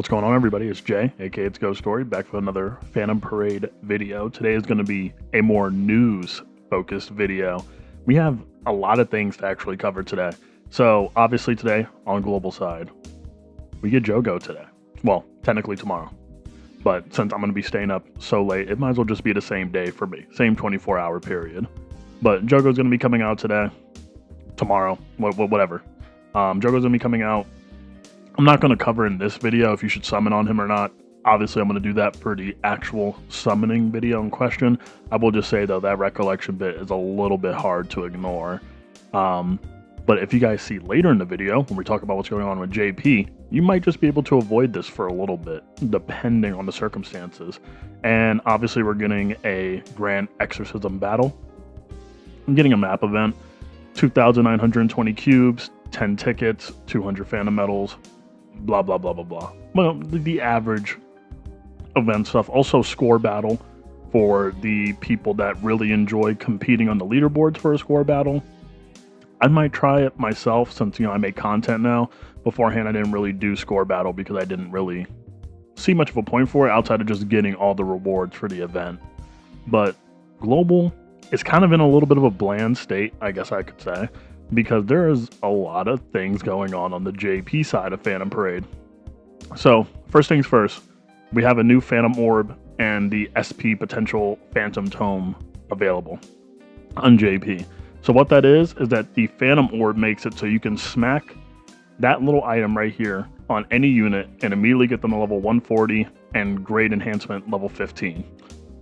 What's going on, everybody? It's Jay, aka It's Ghost Story, back with another Phantom Parade video. Today is going to be a more news-focused video. We have a lot of things to actually cover today. So, obviously today, on global side, we get JOGO today. Well, technically tomorrow. But since I'm going to be staying up so late, it might as well just be the same day for me. Same 24-hour period. But JOGO is going to be coming out today, tomorrow, whatever. JOGO is going to be coming out. I'm not going to cover in this video if you should summon on him or not. Obviously, I'm going to do that for the actual summoning video in question. I will just say, though, that recollection bit is a little bit hard to ignore. But if you guys see later in the video, when we talk about what's going on with JP, you might just be able to avoid this for a little bit, depending on the circumstances. And obviously, we're getting a Grand Exorcism battle. I'm getting a map event, 2,920 cubes, 10 tickets, 200 Phantom medals, blah, blah, blah, blah, blah. Well, the average event stuff. Also, score battle for the people that really enjoy competing on the leaderboards for a score battle. I might try it myself since, I make content now. Beforehand, I didn't really do score battle because I didn't really see much of a point for it outside of just getting all the rewards for the event. But global is kind of in a little bit of a bland state, I guess I could say, because there is a lot of things going on the JP side of Phantom Parade. So, first things first, we have a new Phantom Orb and the SP Potential Phantom Tome available on JP. So what that is that the Phantom Orb makes it so you can smack that little item right here on any unit and immediately get them to level 140 and grade enhancement level 15.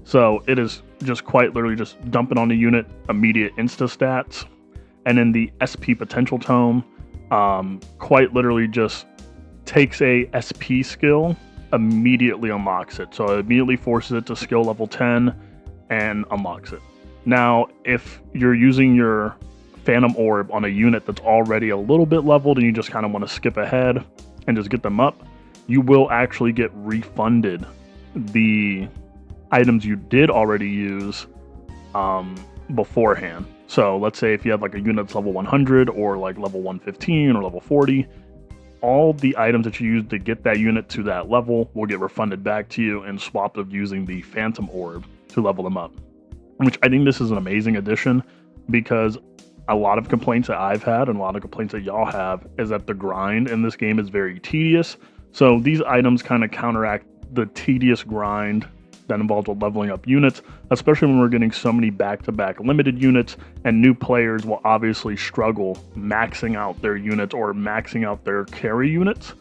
So it is just quite literally just dumping on the unit immediate insta stats. And then the SP Potential Tome quite literally just takes a SP skill, immediately unlocks it. So it immediately forces it to skill level 10 and unlocks it. Now, if you're using your Phantom Orb on a unit that's already a little bit leveled and you just kind of want to skip ahead and just get them up, you will actually get refunded the items you did already use beforehand. So let's say if you have like a unit that's level 100 or like level 115 or level 40, all the items that you use to get that unit to that level will get refunded back to you and swapped of using the Phantom Orb to level them up. Which I think this is an amazing addition, because a lot of complaints that I've had and a lot of complaints that y'all have is that the grind in this game is very tedious. So these items kind of counteract the tedious grind that involves with leveling up units, especially when we're getting so many back-to-back limited units, and new players will obviously struggle maxing out their units or maxing out their carry units.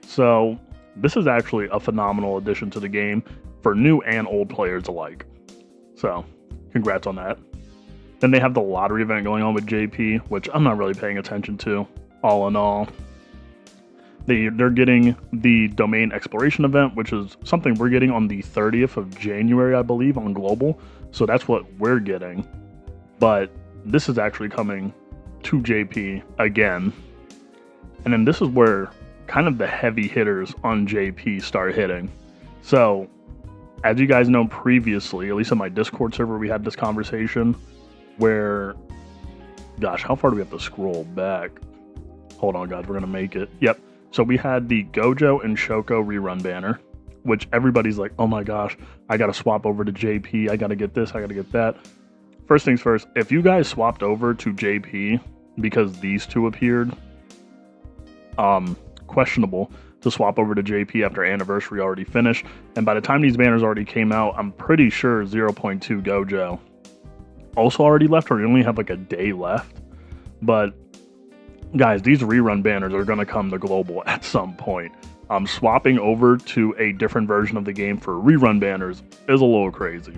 So this is actually a phenomenal addition to the game for new and old players alike. So congrats on that. Then they have the lottery event going on with JP, which I'm not really paying attention to, all in all. They're getting the domain exploration event, which is something we're getting on the 30th of January, I believe, on global. So that's what we're getting. But this is actually coming to JP again. And then this is where kind of the heavy hitters on JP start hitting. So as you guys know previously, at least on my Discord server, we had this conversation where, gosh, how far do we have to scroll back? Hold on, guys, we're going to make it. Yep. So we had the Gojo and Shoko rerun banner, which everybody's like, oh my gosh, I got to swap over to JP. I got to get this. I got to get that. First things first, if you guys swapped over to JP because these two appeared, questionable to swap over to JP after anniversary already finished. And by the time these banners already came out, I'm pretty sure 0.2 Gojo also already left, or you only have like a day left. But guys, these rerun banners are going to come to global at some point. Swapping over to a different version of the game for rerun banners is a little crazy.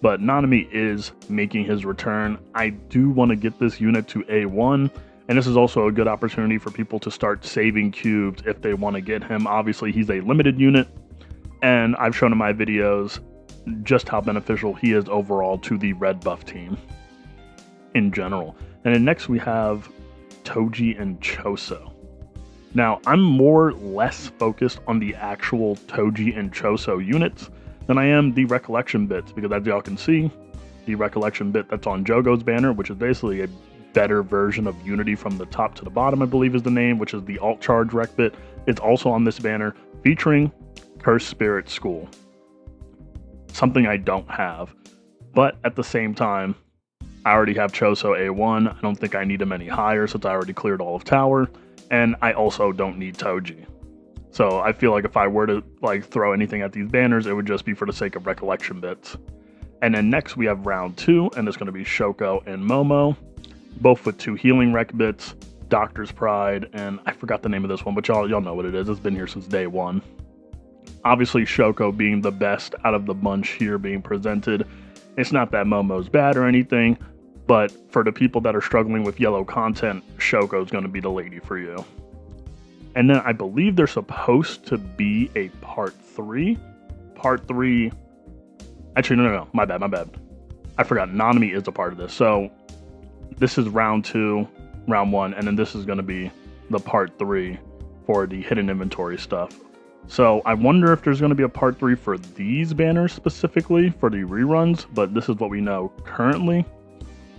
But Nanami is making his return. I do want to get this unit to A1. And this is also a good opportunity for people to start saving cubes if they want to get him. Obviously, he's a limited unit. And I've shown in my videos just how beneficial he is overall to the red buff team in general. And then next we have Toji and Choso. Now, I'm more or less focused on the actual Toji and Choso units than I am the recollection bits, because as y'all can see, the recollection bit that's on JOGO's banner, which is basically a better version of Unity from the top to the bottom, I believe is the name, which is the alt charge rec bit. It's also on this banner featuring Cursed Spirit School. Something I don't have. But at the same time, I already have Choso A1. I don't think I need him any higher since I already cleared all of Tower. And I also don't need Toji. So I feel like if I were to like throw anything at these banners, it would just be for the sake of recollection bits. And then next we have round 2, and it's going to be Shoko and Momo, both with 2 healing rec bits, Doctor's Pride, and I forgot the name of this one, but y'all know what it is. It's been here since day 1. Obviously, Shoko being the best out of the bunch here being presented. It's not that Momo's bad or anything, but for the people that are struggling with yellow content, Shoko is going to be the lady for you. And then I believe there's supposed to be a part 3. Part 3... Actually, no, my bad. I forgot, Nanami is a part of this. So this is round 2, round 1, and then this is going to be the part 3 for the hidden inventory stuff. So I wonder if there's going to be a part 3 for these banners specifically for the reruns, but this is what we know currently.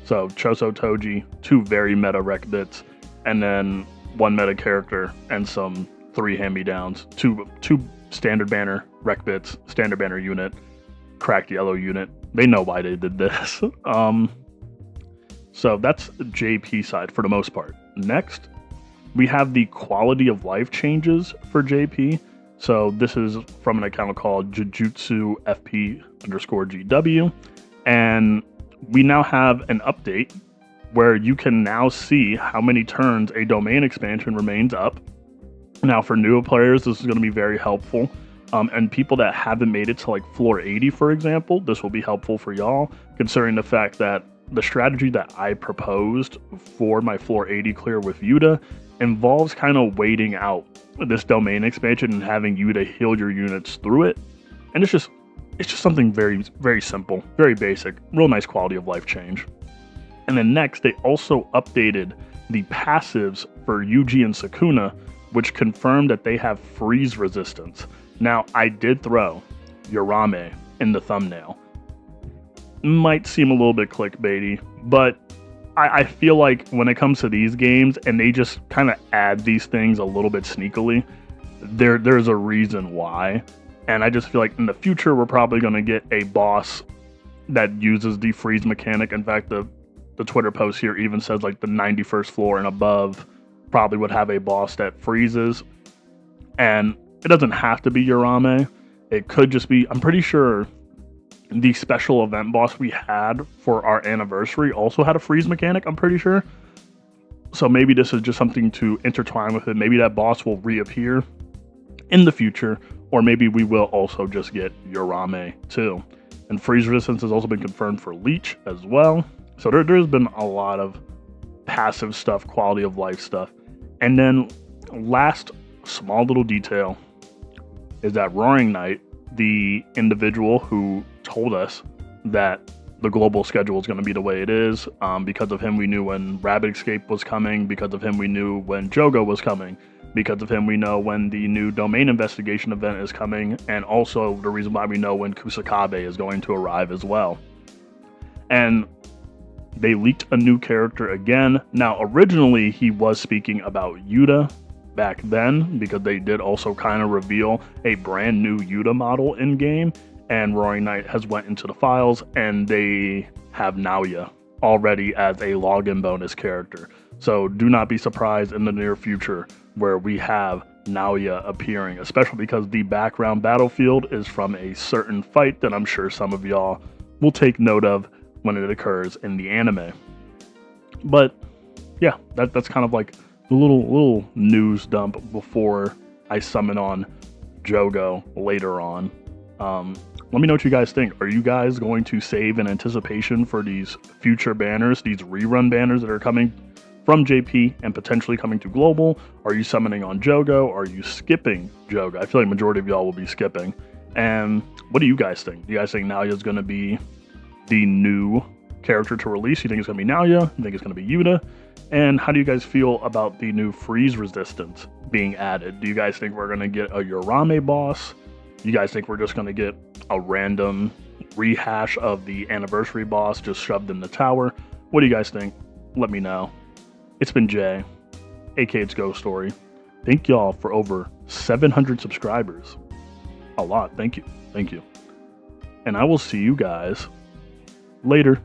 So Choso Toji, 2 very meta rec bits, and then 1 meta character and some 3 hand-me-downs, 2 standard banner rec bits, standard banner unit, cracked yellow unit. They know why they did this. So that's JP side for the most part. Next, we have the quality of life changes for JP. So this is from an account called Jujutsu FP_GW. And we now have an update where you can now see how many turns a domain expansion remains up. Now for newer players, this is going to be very helpful. And people that haven't made it to like floor 80, for example, this will be helpful for y'all, considering the fact that the strategy that I proposed for my floor 80 clear with Yuta involves kind of waiting out this domain expansion and having Yuta heal your units through it. And it's just something very, very simple, very basic, real nice quality of life change. And then next, they also updated the passives for Yuji and Sukuna, which confirmed that they have freeze resistance. Now, I did throw Yorame in the thumbnail. Might seem a little bit clickbaity, but I feel like when it comes to these games and they just kind of add these things a little bit sneakily, there's a reason why. And I just feel like in the future, we're probably going to get a boss that uses the freeze mechanic. In fact, the Twitter post here even says like the 91st floor and above probably would have a boss that freezes. And it doesn't have to be Yorame. It could just be, I'm pretty sure the special event boss we had for our anniversary also had a freeze mechanic, I'm pretty sure. So maybe this is just something to intertwine with it. Maybe that boss will reappear in the future, or maybe we will also just get Yorame too. And freeze resistance has also been confirmed for Leech as well. So there's been a lot of passive stuff, quality of life stuff. And then last small little detail is that Roaring Knight, the individual who told us that the global schedule is going to be the way it is, because of him we knew when Rabbit Escape was coming, because of him we knew when JOGO was coming, because of him we know when the new domain investigation event is coming, and also the reason why we know when Kusakabe is going to arrive as well. And they leaked a new character again. Now originally he was speaking about Yuta back then, because they did also kind of reveal a brand new Yuta model in game, and Roaring Knight has went into the files and they have NAOYA already as a login bonus character. So do not be surprised in the near future where we have NAOYA appearing, especially because the background battlefield is from a certain fight that I'm sure some of y'all will take note of when it occurs in the anime. But yeah, that's kind of like a little news dump before I summon on JOGO later on. Let me know what you guys think. Are you guys going to save in anticipation for these future banners, these rerun banners that are coming from JP and potentially coming to global? Are you summoning on JOGO? Are you skipping JOGO? I feel like majority of y'all will be skipping. And what do you guys think? Do you guys think NAOYA is going to be the new character to release? You think it's going to be NAOYA? You think it's going to be Yuta? And how do you guys feel about the new freeze resistance being added? Do you guys think we're going to get a Yorame boss? You guys think we're just going to get a random rehash of the anniversary boss just shoved in the tower? What do you guys think? Let me know. It's been Jay, aka It's Go Story. Thank y'all for over 700 subscribers. a lot. Thank you. Thank you. And I will see you guys later.